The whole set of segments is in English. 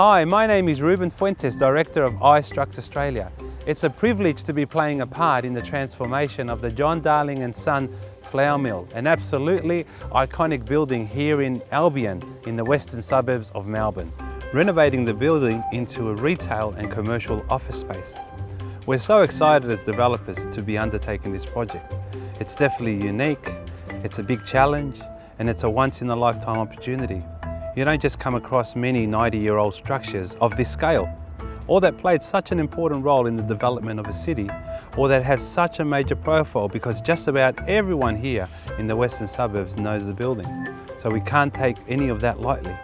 Hi, my name is Ruben Fuentes, Director of iStruct Australia. It's a privilege to be playing a part in the transformation of the John Darling and Son flour mill, an absolutely iconic building here in Albion in the western suburbs of Melbourne, renovating the building into a retail and commercial office space. We're so excited as developers to be undertaking this project. It's definitely unique, it's a big challenge, and it's a once-in-a-lifetime opportunity. You don't just come across many 90-year-old structures of this scale, or that played such an important role in the development of a city, or that have such a major profile because just about everyone here in the western suburbs knows the building. So we can't take any of that lightly.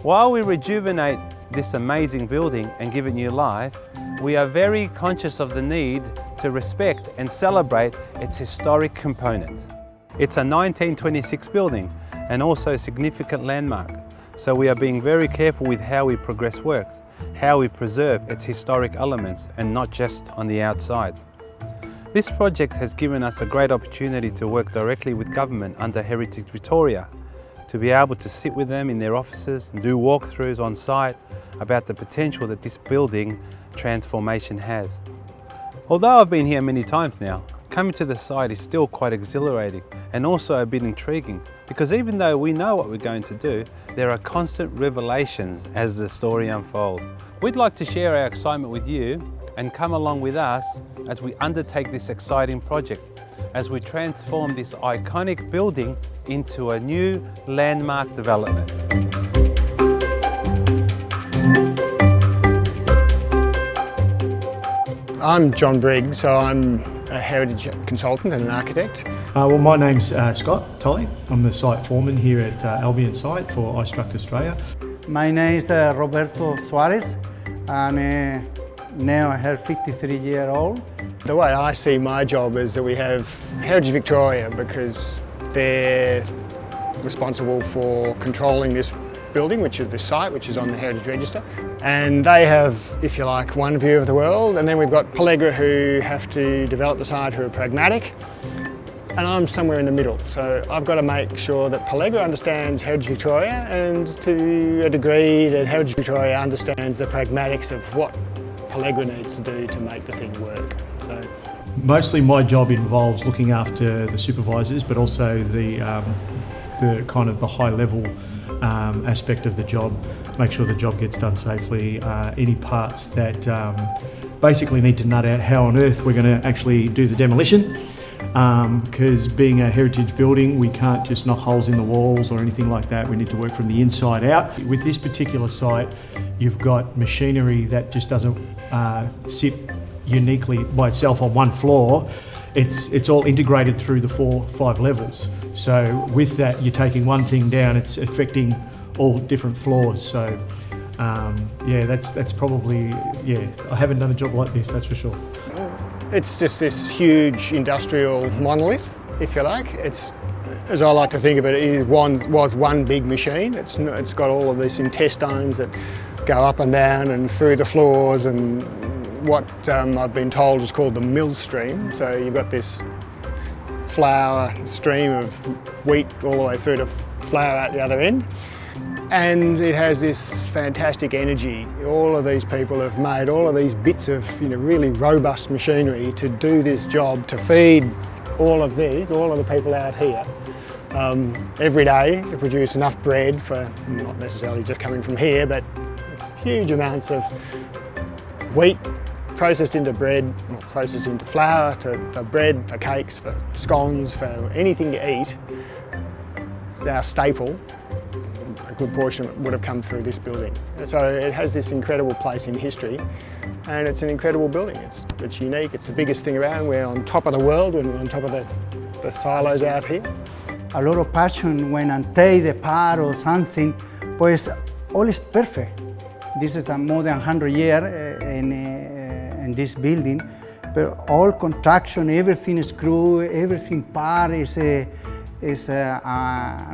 While we rejuvenate this amazing building and give it new life, we are very conscious of the need to respect and celebrate its historic component. It's a 1926 building and also a significant landmark. So we are being very careful with how we progress works, how we preserve its historic elements and not just on the outside. This project has given us a great opportunity to work directly with government under Heritage Victoria, to be able to sit with them in their offices and do walkthroughs on site about the potential that this building transformation has. Although I've been here many times now, coming to the site is still quite exhilarating and also a bit intriguing, because even though we know what we're going to do, there are constant revelations as the story unfolds. We'd like to share our excitement with you and come along with us as we undertake this exciting project, as we transform this iconic building into a new landmark development. I'm John Briggs, so I'm a heritage consultant and an architect. Well, my name's Scott Tolley. I'm the site foreman here at Albion site for iStruct Australia. My name is Roberto Suarez, and now I have 53 years old. The way I see my job is that we have Heritage Victoria because they're responsible for controlling this building, which is the site, which is on the Heritage Register. And they have, if you like, one view of the world. And then we've got Pellegra who have to develop the site, who are pragmatic. And I'm somewhere in the middle. So I've got to make sure that Pellegra understands Heritage Victoria and to a degree that Heritage Victoria understands the pragmatics of what Pellegra needs to do to make the thing work. So mostly my job involves looking after the supervisors, but also the kind of the high level aspect of the job, make sure the job gets done safely. Any parts that basically need to nut out how on earth we're going to actually do the demolition, because being a heritage building, we can't just knock holes in the walls or anything like that. We need to work from the inside out. With this particular site, you've got machinery that just doesn't sit uniquely by itself on one floor. It's all integrated through the 4-5 levels. So with that, you're taking one thing down, it's affecting all different floors. So yeah, that's probably, yeah, I haven't done a job like this, that's for sure. it's just this huge industrial monolith, if you like. It's, as I like to think of it, it was one big machine. It's got all of these intestines that go up and down and through the floors, and what I've been told is called the mill stream. So you've got this flour stream of wheat all the way through to flour out the other end. And it has this fantastic energy. All of these people have made all of these bits of really robust machinery to do this job, to feed all of the people out here every day, to produce enough bread for, not necessarily just coming from here, but huge amounts of wheat processed into bread, processed into flour, for bread, for cakes, for scones, for anything to eat. Our staple, a good portion of it would have come through this building. So it has this incredible place in history, and it's an incredible building. It's unique, it's the biggest thing around. We're on top of the world, we're on top of the silos out here. A lot of passion when I take the part or something, pues all is perfect. This is a more than 100 years in this building, but all construction, everything is screw, everything part is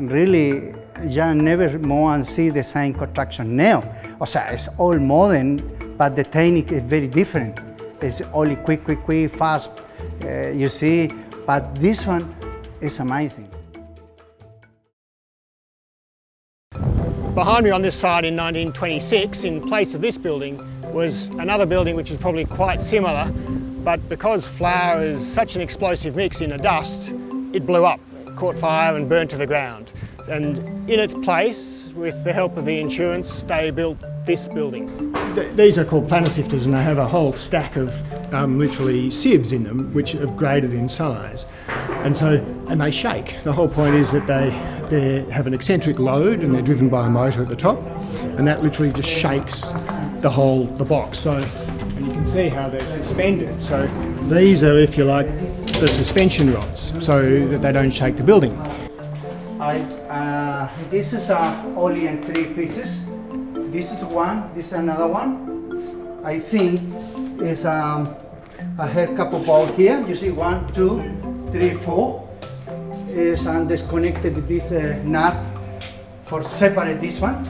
really, you never more see the same construction now. O sea, it's all modern, but the technique is very different. It's only quick, fast, you see, but this one is amazing. Behind me on this side in 1926, in place of this building, was another building which is probably quite similar, but because flour is such an explosive mix in the dust, it blew up, caught fire and burnt to the ground. And in its place, with the help of the insurance, they built this building. These are called planer sifters, and they have a whole stack of literally sieves in them, which have graded in size. And they shake. The whole point is that they have an eccentric load and they're driven by a motor at the top, and that literally just shakes the box. So, and you can see how they're suspended. So these are, if you like, the suspension rods, so that they don't shake the building. This is only in 3 pieces. This is one, this is another one. I think is a hair couple ball here. You see 1, 2, 3, 4. Is disconnected this nut for separate this one.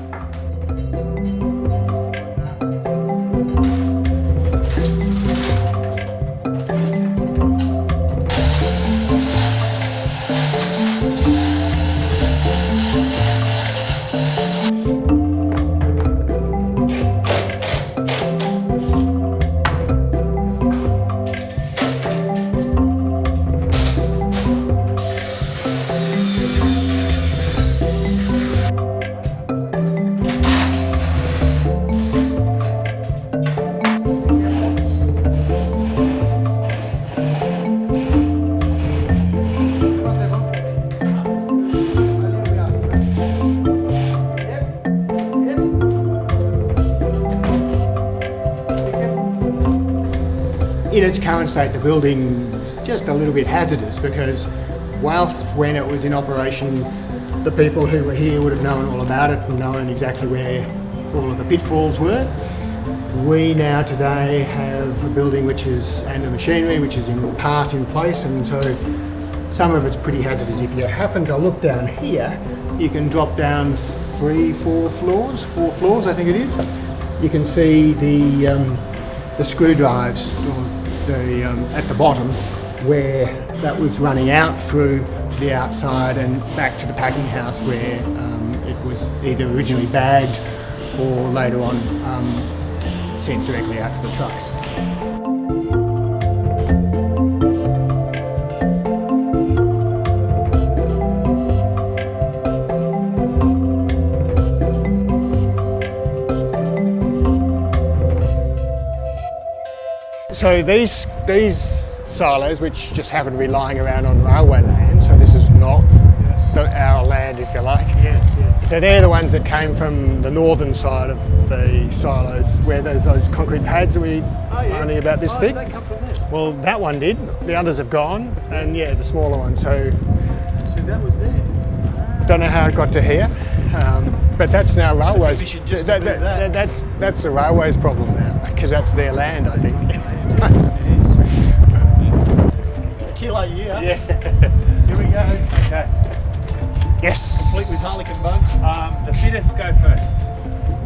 In its current state, the building's just a little bit hazardous because whilst when it was in operation, the people who were here would have known all about it and known exactly where all of the pitfalls were. We now today have a building and the machinery which is in part in place, and so some of it's pretty hazardous. If you happen to look down here, you can drop down 4 floors I think it is. You can see the screw drives at the bottom, where that was running out through the outside and back to the packing house where it was either originally bagged or later on sent directly out to the trucks. So these silos, which just happen to be lying around on railway land, so this is not our land, if you like. Yes. So they're the ones that came from the northern side of the silos, where those concrete pads that we only about this thick. Did they come from there? Well, that one did. The others have gone, and yeah, the smaller one. So that was there. don't know how it got to here, but that's now railways. We should just remove that. That's the railways' problem now, because that's their land, I think. A kilo a year. Yeah. Here we go. Okay. Yes. Complete with Harlequin bugs. The fittest go first.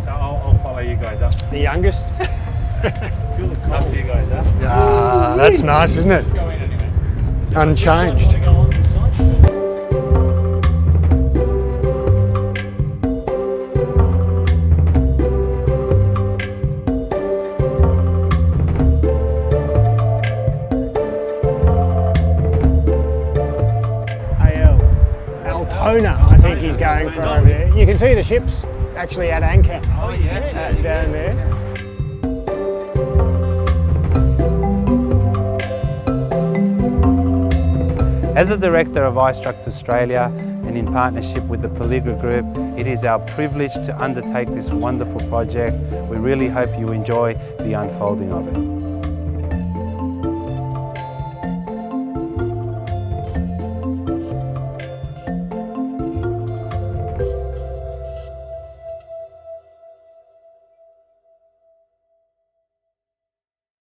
So I'll follow you guys up. The youngest. Feel the Up cold. to you guys, huh? Ah, that's nice, isn't it? Go in anyway. Unchanged. Go on this side. Altona, I think he's going for over there. You can see the ships actually at anchor down there. As the director of iStruct Australia and in partnership with the Peligro Group, it is our privilege to undertake this wonderful project. We really hope you enjoy the unfolding of it.